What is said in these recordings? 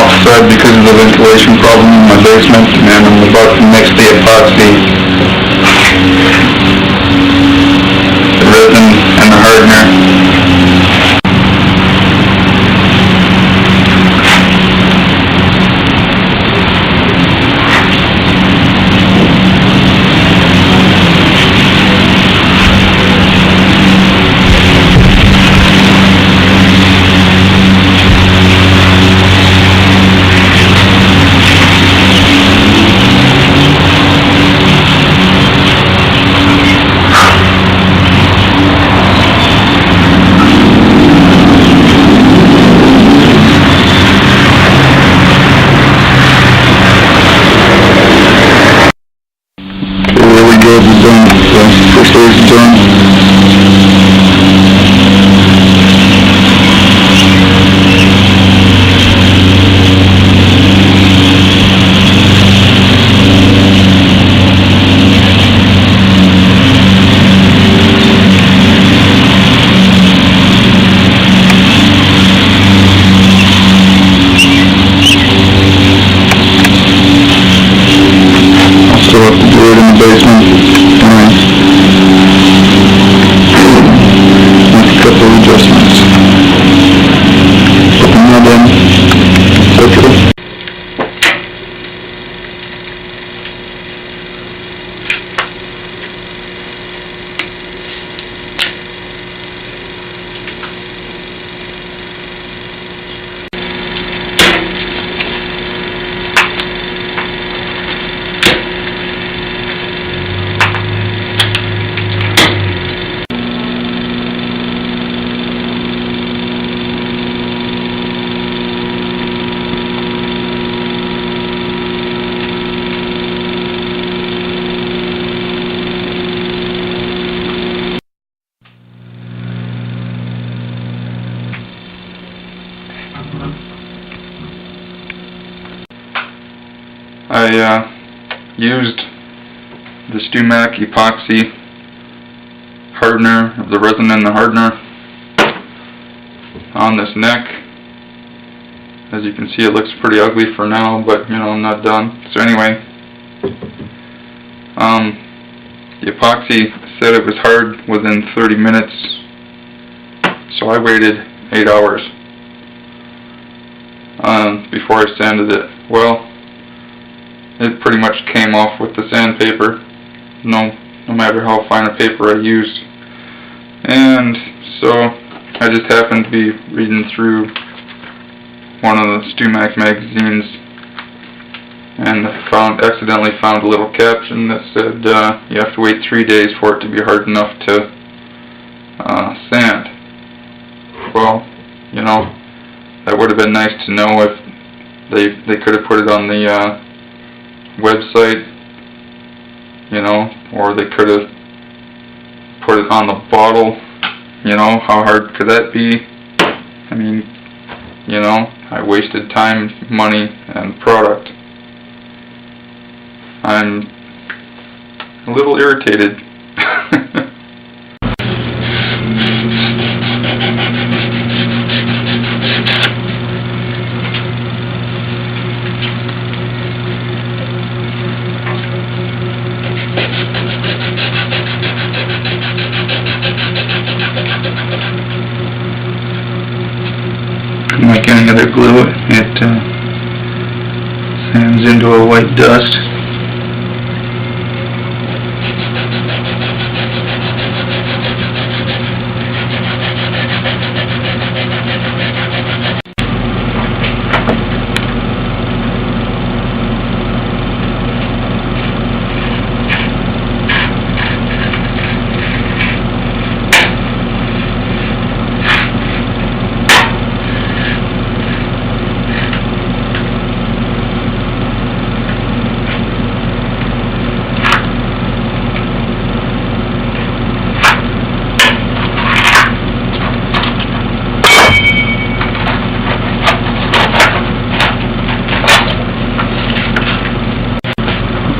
outside because of the ventilation problem in my basement, and I'm about to mix the epoxy, the resin, and the hardener. First aid done. I still have to do it in the basement. Couple of adjustments. Open that in. Okay. I used the Stumac Epoxy hardener, the resin in the hardener, on this neck. As you can see, it looks pretty ugly for now, but you know, I'm not done. So anyway, the epoxy said it was hard within 30 minutes, so I waited 8 hours before I sanded it. Well, it pretty much came off with the sandpaper, no matter how fine a paper I used. And so I just happened to be reading through one of the Stumac magazines, and accidentally found a little caption that said you have to wait 3 days for it to be hard enough to sand. Well, you know, that would have been nice to know if they could have put it on the website, you know, or they could have put it on the bottle. You know, how hard could that be? I mean, you know, I wasted time, money, and product. I'm a little irritated. Like any other glue, it sands into a white dust.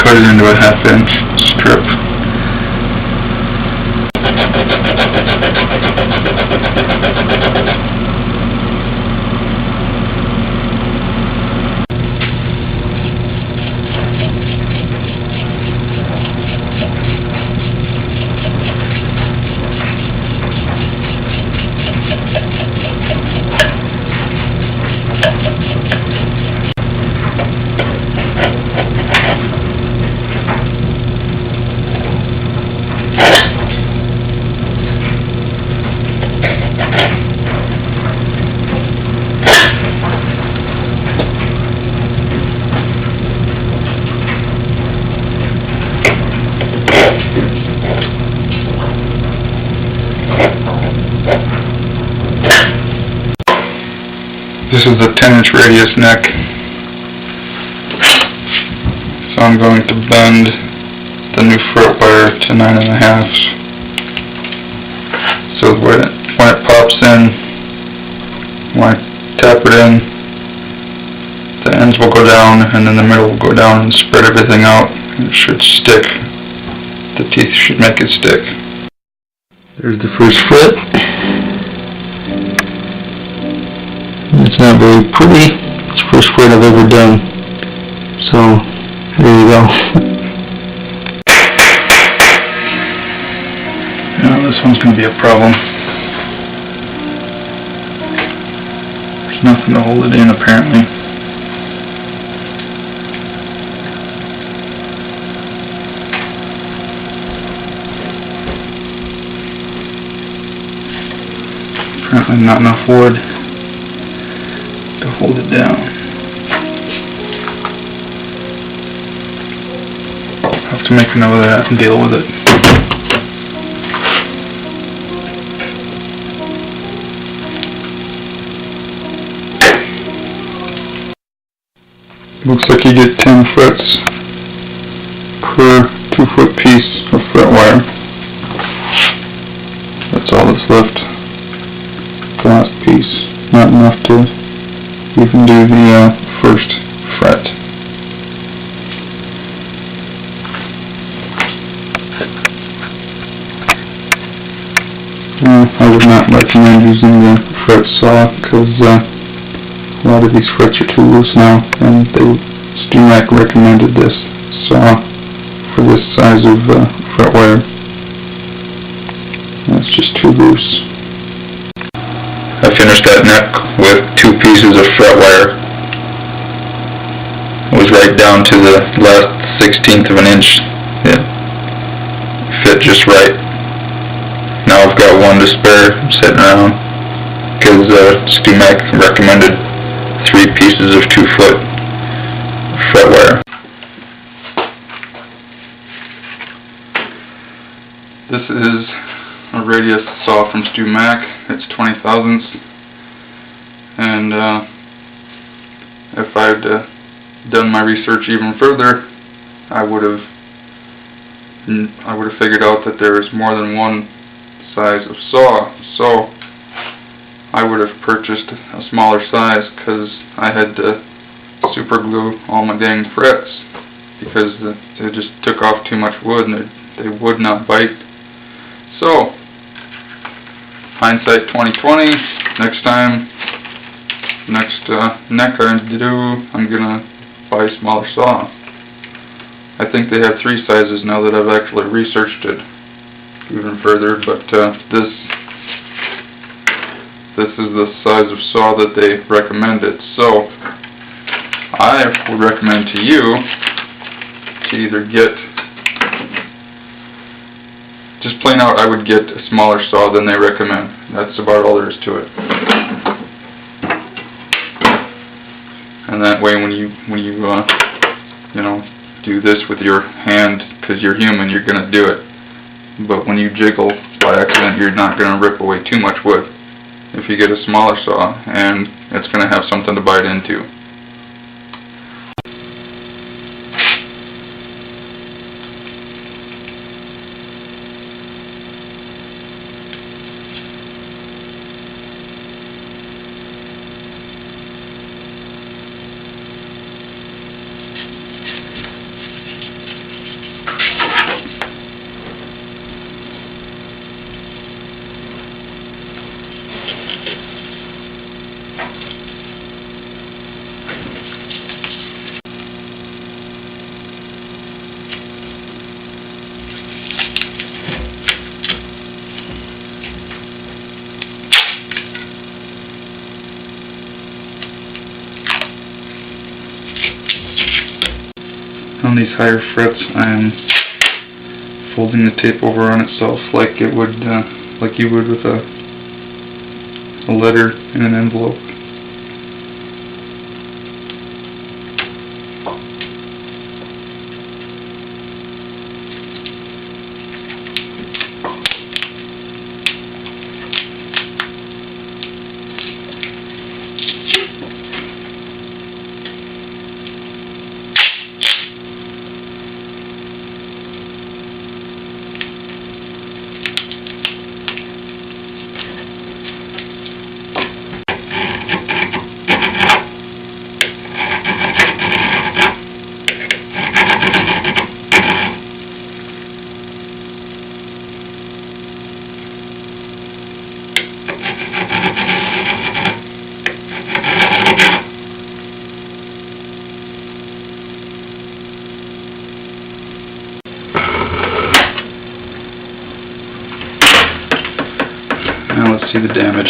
Cut it into a 1/2-inch strip. This is a 10-inch radius neck, so I'm going to bend the new fret wire to 9.5. So when it pops in, when I tap it in, the ends will go down and then the middle will go down and spread everything out. It should stick. The teeth should make it stick. There's the first fret. It's not very pretty. It's the first fret I've ever done. So, there you go. Now this one's going to be a problem. There's nothing to hold it in apparently. Apparently not enough wood to hold it down. I'll have to make a note of that and deal with it. Looks like you get 10 frets per 2-foot piece of fret wire. That's all that's left. The last piece, not enough to even do the first fret. I would not recommend using the fret saw because a lot of these frets are too loose now, and StoMac recommended this saw for this size of fret wire. It's just too loose. I finished that neck with 2 pieces of fret wire. It was right down to the last 1/16 of an inch. It fit just right. Now I've got one to spare sitting around because StoMac recommended 3 pieces of 2-foot fret wire. This is a radius saw from StoMac. It's 20 thousandths, and if I'd done my research even further, I would have figured out that there is more than one size of saw. So I would have purchased a smaller size because I had to super glue all my dang frets because they just took off too much wood and they would not bite. So, hindsight 2020, next neck I do, I'm gonna buy a smaller saw. I think they have 3 sizes now that I've actually researched it even further, but this is the size of saw that they recommended. So, I would recommend to you to either get, just plain out, I would get a smaller saw than they recommend. That's about all there is to it. And that way, when you do this with your hand, because you're human, you're gonna do it. But when you jiggle by accident, you're not gonna rip away too much wood if you get a smaller saw, and it's gonna have something to bite into. On these higher frets, I'm folding the tape over on itself like it would, like you would with a letter in an envelope. see the damage.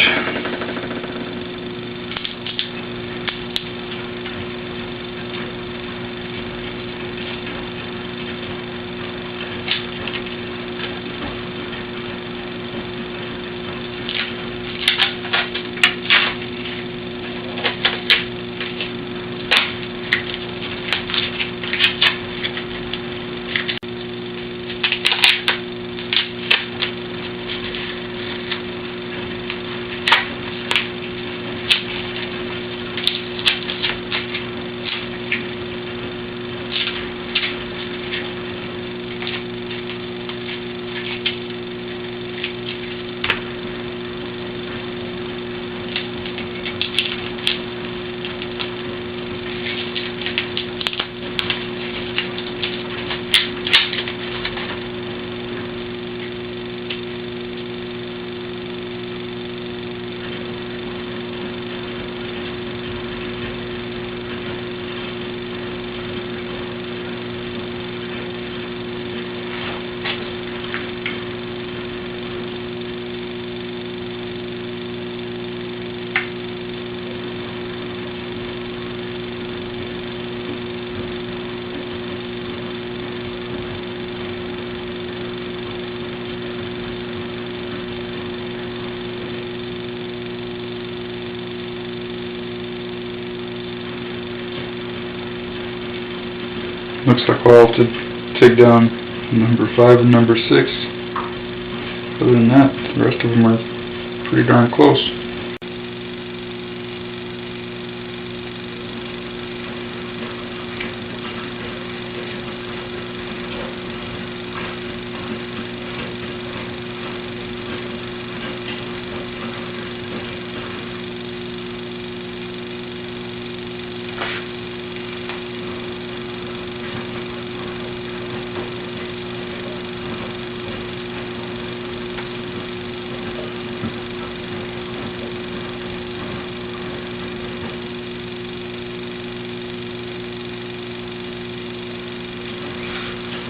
Looks like we'll have to take down number 5 and number 6. Other than that, the rest of them are pretty darn close.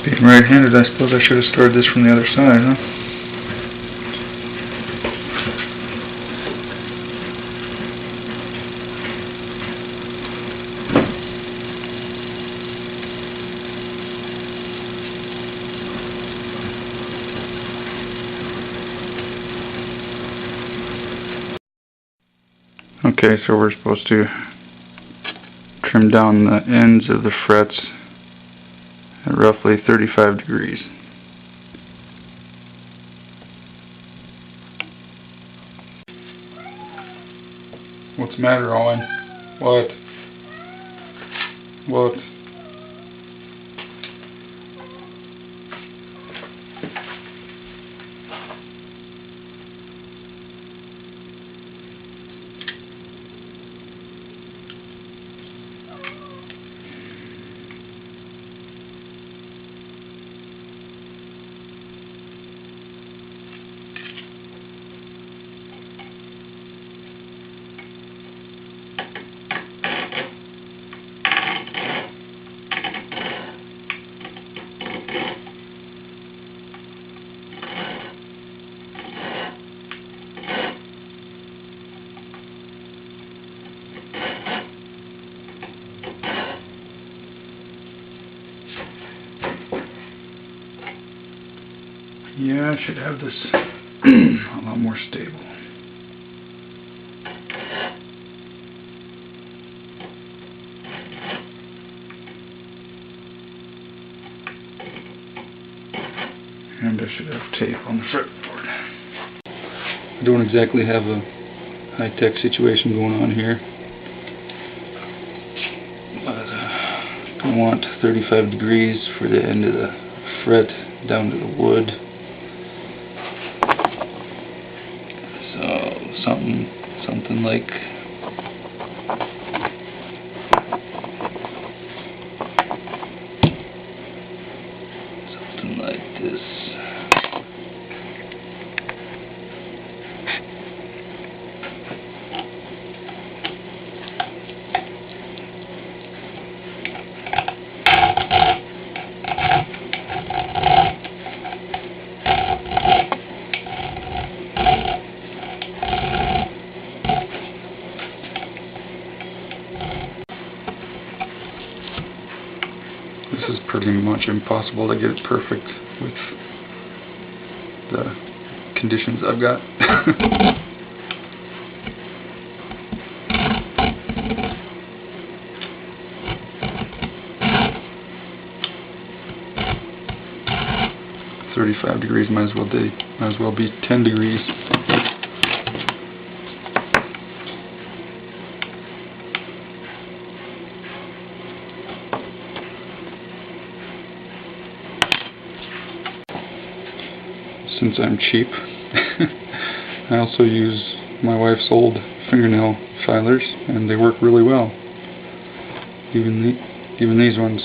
Being right-handed, I suppose I should have started this from the other side, huh? Okay, so we're supposed to trim down the ends of the frets at roughly 35 degrees. What's the matter, Owen? What? What? Yeah, I should have this a lot more stable. And I should have tape on the fretboard. I don't exactly have a high-tech situation going on here, but I want 35 degrees for the end of the fret down to the wood. So something like this. This is pretty much impossible to get it perfect with the conditions I've got. $35 might as well be 10 degrees. Since I'm cheap, I also use my wife's old fingernail filers, and they work really well. Even these ones.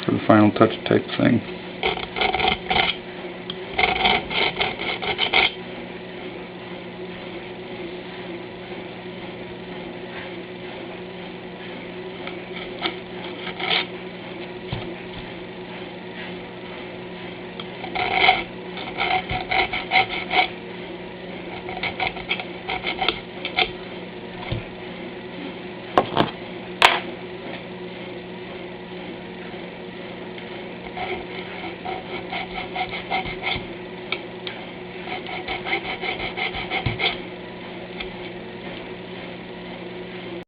For the final touch type thing.